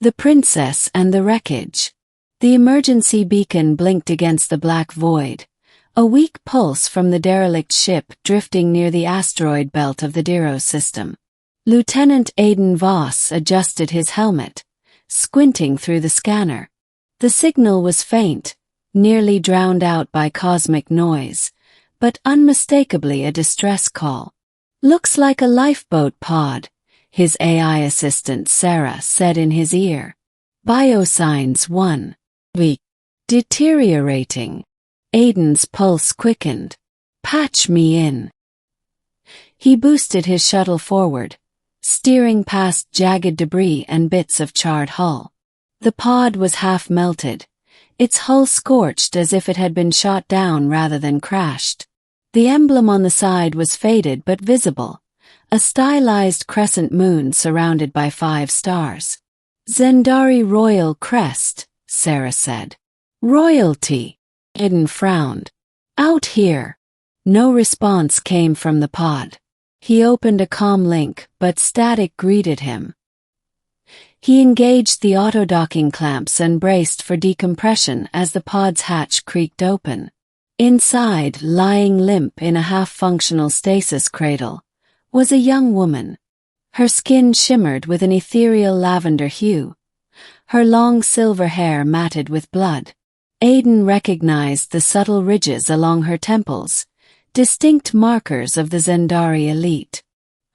The princess and the wreckage. The emergency beacon blinked against the black void, a weak pulse from the derelict ship drifting near the asteroid belt of the Diro system. Lieutenant Aiden Voss adjusted his helmet, squinting through the scanner. The signal was faint, nearly drowned out by cosmic noise, but unmistakably a distress call. "Looks like a lifeboat pod," his AI assistant Sarah said in his ear. "Biosigns 1. Weak. Deteriorating." Aiden's pulse quickened. "Patch me in." He boosted his shuttle forward, steering past jagged debris and bits of charred hull. The pod was half melted, its hull scorched as if it had been shot down rather than crashed. The emblem on the side was faded but visible, a stylized crescent moon surrounded by 5 stars. "Zendari Royal Crest," Sarah said. "Royalty." Aiden frowned. "Out here." No response came from the pod. He opened a comm link, but static greeted him. He engaged the auto-docking clamps and braced for decompression as the pod's hatch creaked open. Inside, lying limp in a half-functional stasis cradle, was a young woman. Her skin shimmered with an ethereal lavender hue, her long silver hair matted with blood. Aiden recognized the subtle ridges along her temples, distinct markers of the Zendari elite.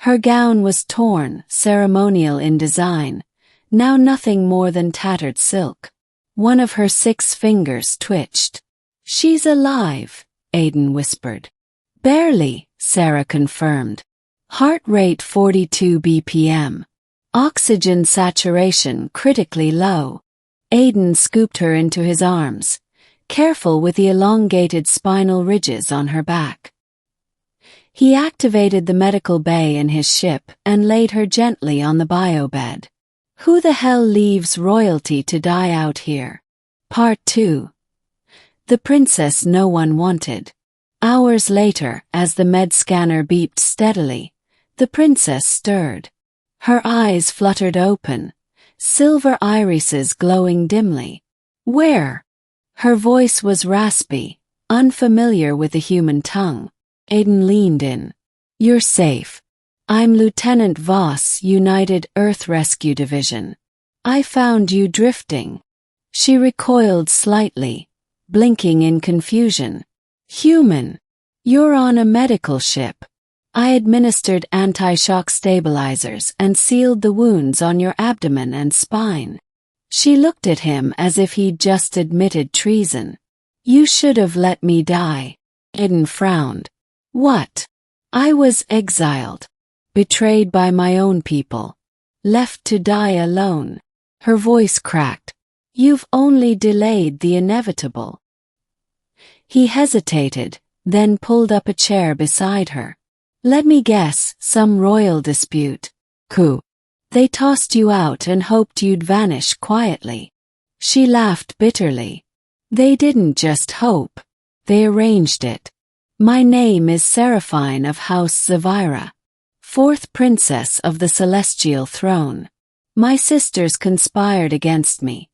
Her gown was torn, ceremonial in design, now nothing more than tattered silk. One of her 6 fingers twitched. "She's alive," Aiden whispered. "Barely," Sarah confirmed. Heart rate 42 BPM. Oxygen saturation critically low. Aiden scooped her into his arms, careful with the elongated spinal ridges on her back. He activated the medical bay in his ship and laid her gently on the biobed. "Who the hell leaves royalty to die out here?" Part 2. The princess no one wanted. Hours later, as the med scanner beeped steadily, the princess stirred. Her eyes fluttered open, silver irises glowing dimly. "Where?" Her voice was raspy, unfamiliar with the human tongue. Aiden leaned in. "You're safe. I'm Lieutenant Voss, United Earth Rescue Division. I found you drifting." She recoiled slightly, blinking in confusion. "Human. You're on a medical ship. I administered anti-shock stabilizers and sealed the wounds on your abdomen and spine." She looked at him as if he'd just admitted treason. "You should have let me die." Aiden frowned. "What?" "I was exiled. Betrayed by my own people. Left to die alone." Her voice cracked. "You've only delayed the inevitable." He hesitated, then pulled up a chair beside her. "Let me guess, some royal dispute. Coup. They tossed you out and hoped you'd vanish quietly." She laughed bitterly. "They didn't just hope. They arranged it. My name is Seraphine of House Zavira, 4th Princess of the Celestial Throne. My sisters conspired against me,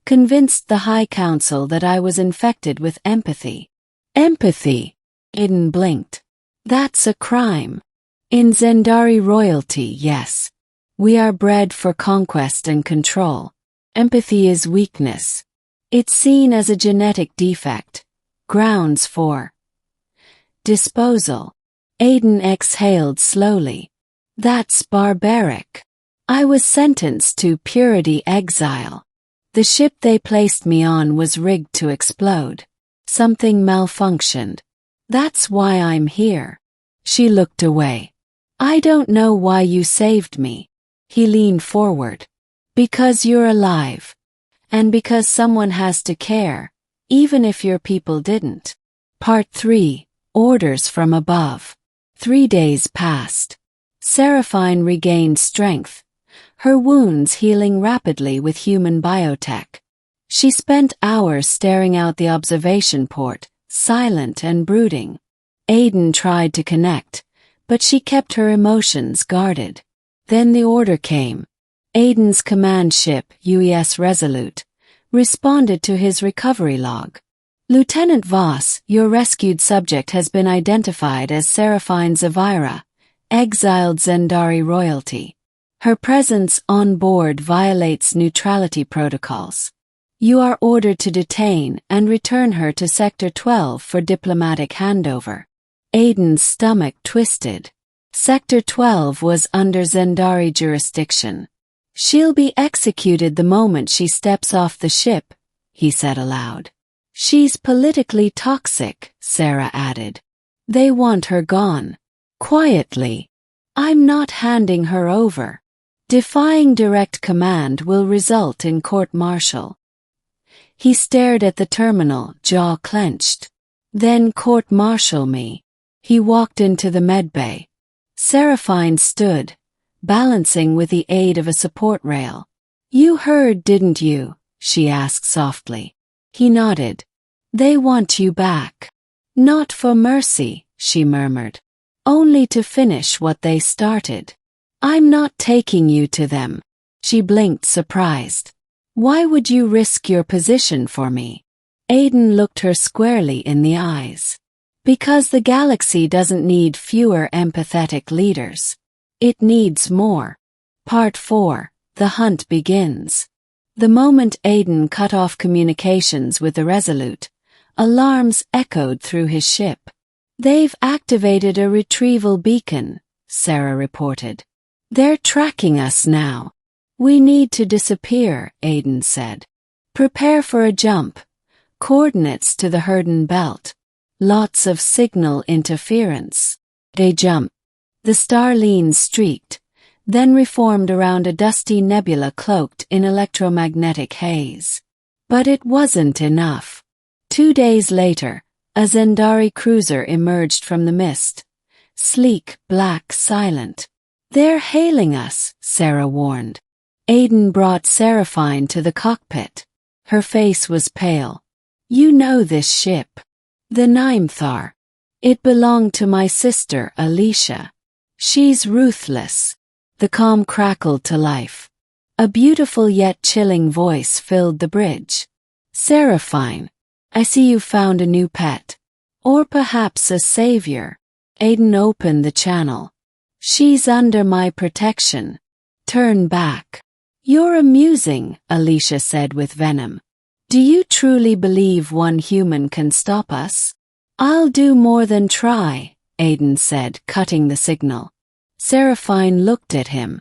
convinced the High Council that I was infected with empathy." "Empathy?" Aiden blinked. "That's a crime. In Zendari royalty, yes. We are bred for conquest and control. Empathy is weakness. It's seen as a genetic defect, grounds for disposal." Aiden exhaled slowly. "That's barbaric. I was sentenced to purity exile. The ship they placed me on was rigged to explode. Something malfunctioned. That's why I'm here." She looked away. "I don't know why you saved me." He leaned forward. "Because you're alive. And because someone has to care, even if your people didn't." Part 3. Orders from above. 3 days passed. Seraphine regained strength, her wounds healing rapidly with human biotech. She spent hours staring out the observation port, silent and brooding. Aiden tried to connect, but she kept her emotions guarded. Then the order came. Aiden's command ship, UES Resolute, responded to his recovery log. Lieutenant Voss, your rescued subject has been identified as Seraphine Zavira, exiled Zendari royalty. Her presence on board violates neutrality protocols. You are ordered to detain and return her to Sector 12 for diplomatic handover. Aiden's stomach twisted. Sector 12 was under Zendari jurisdiction. She'll be executed the moment she steps off the ship, he said aloud. She's politically toxic, Sarah added. They want her gone. Quietly. I'm not handing her over. Defying direct command will result in court-martial. He stared at the terminal, jaw clenched. Then court-martial me. He walked into the medbay. Seraphine stood, balancing with the aid of a support rail. You heard, didn't you? She asked softly. He nodded. They want you back. Not for mercy, she murmured. Only to finish what they started. I'm not taking you to them. She blinked, surprised. Why would you risk your position for me? Aiden looked her squarely in the eyes. Because the galaxy doesn't need fewer empathetic leaders. It needs more. Part 4. The hunt begins. The moment Aiden cut off communications with the Resolute, alarms echoed through his ship. They've activated a retrieval beacon, Sarah reported. They're tracking us now. We need to disappear, Aiden said. Prepare for a jump. Coordinates to the Herden Belt. Lots of signal interference. They jumped. The starlines streaked, then reformed around a dusty nebula cloaked in electromagnetic haze. But it wasn't enough. 2 days later, a Zendari cruiser emerged from the mist. Sleek, black, silent. They're hailing us, Sarah warned. Aiden brought Seraphine to the cockpit. Her face was pale. You know this ship. The Nimethar. It belonged to my sister, Alicia. She's ruthless. The calm crackled to life. A beautiful yet chilling voice filled the bridge. Seraphine, I see you found a new pet. Or perhaps a savior. Aiden opened the channel. She's under my protection. Turn back. You're amusing, Alicia said with venom. Do you truly believe one human can stop us? I'll do more than try, Aiden said, cutting the signal. Seraphine looked at him.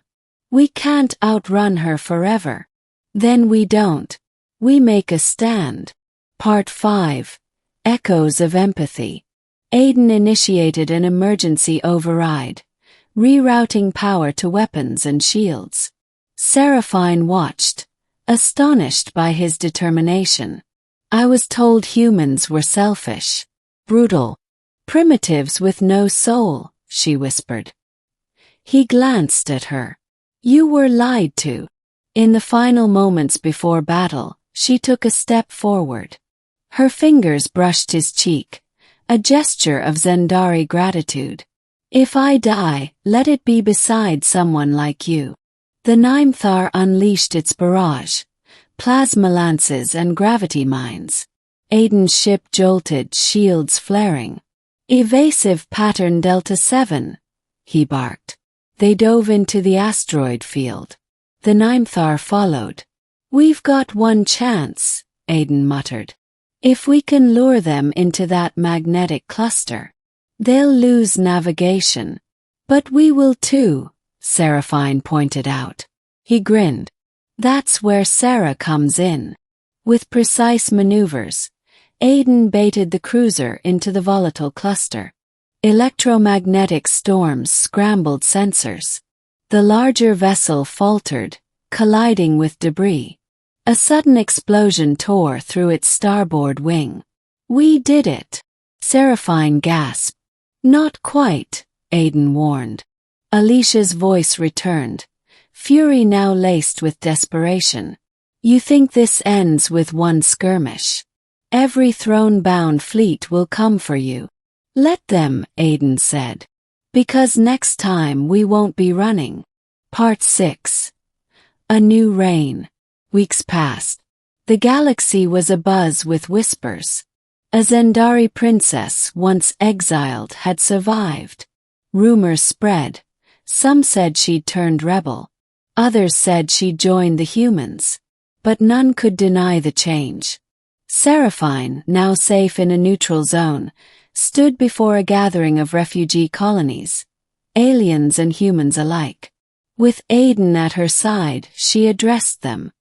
We can't outrun her forever. Then we don't. We make a stand. Part 5. Echoes of Empathy. Aiden initiated an emergency override, rerouting power to weapons and shields. Seraphine watched, astonished by his determination. I was told humans were selfish, brutal, primitives with no soul, she whispered. He glanced at her. You were lied to. In the final moments before battle, she took a step forward. Her fingers brushed his cheek, a gesture of Zendari gratitude. If I die, let it be beside someone like you. The Nimethar unleashed its barrage, plasma lances and gravity mines. Aiden's ship jolted, shields flaring. Evasive pattern Delta 7, he barked. They dove into the asteroid field. The Nimethar followed. We've got one chance, Aiden muttered. If we can lure them into that magnetic cluster, they'll lose navigation. But we will too, Seraphine pointed out. He grinned. That's where Sarah comes in. With precise maneuvers, Aiden baited the cruiser into the volatile cluster. Electromagnetic storms scrambled sensors. The larger vessel faltered, colliding with debris. A sudden explosion tore through its starboard wing. We did it. Seraphine gasped. Not quite, Aiden warned. Alicia's voice returned, fury now laced with desperation. You think this ends with one skirmish? Every throne-bound fleet will come for you. Let them, Aiden said. Because next time we won't be running. Part 6. A new reign. Weeks passed. The galaxy was abuzz with whispers. A Zendari princess, once exiled, had survived. Rumors spread. Some said she'd turned rebel. Others said she'd joined the humans. But none could deny the change. Seraphine, now safe in a neutral zone, stood before a gathering of refugee colonies, aliens and humans alike. With Aiden at her side, she addressed them.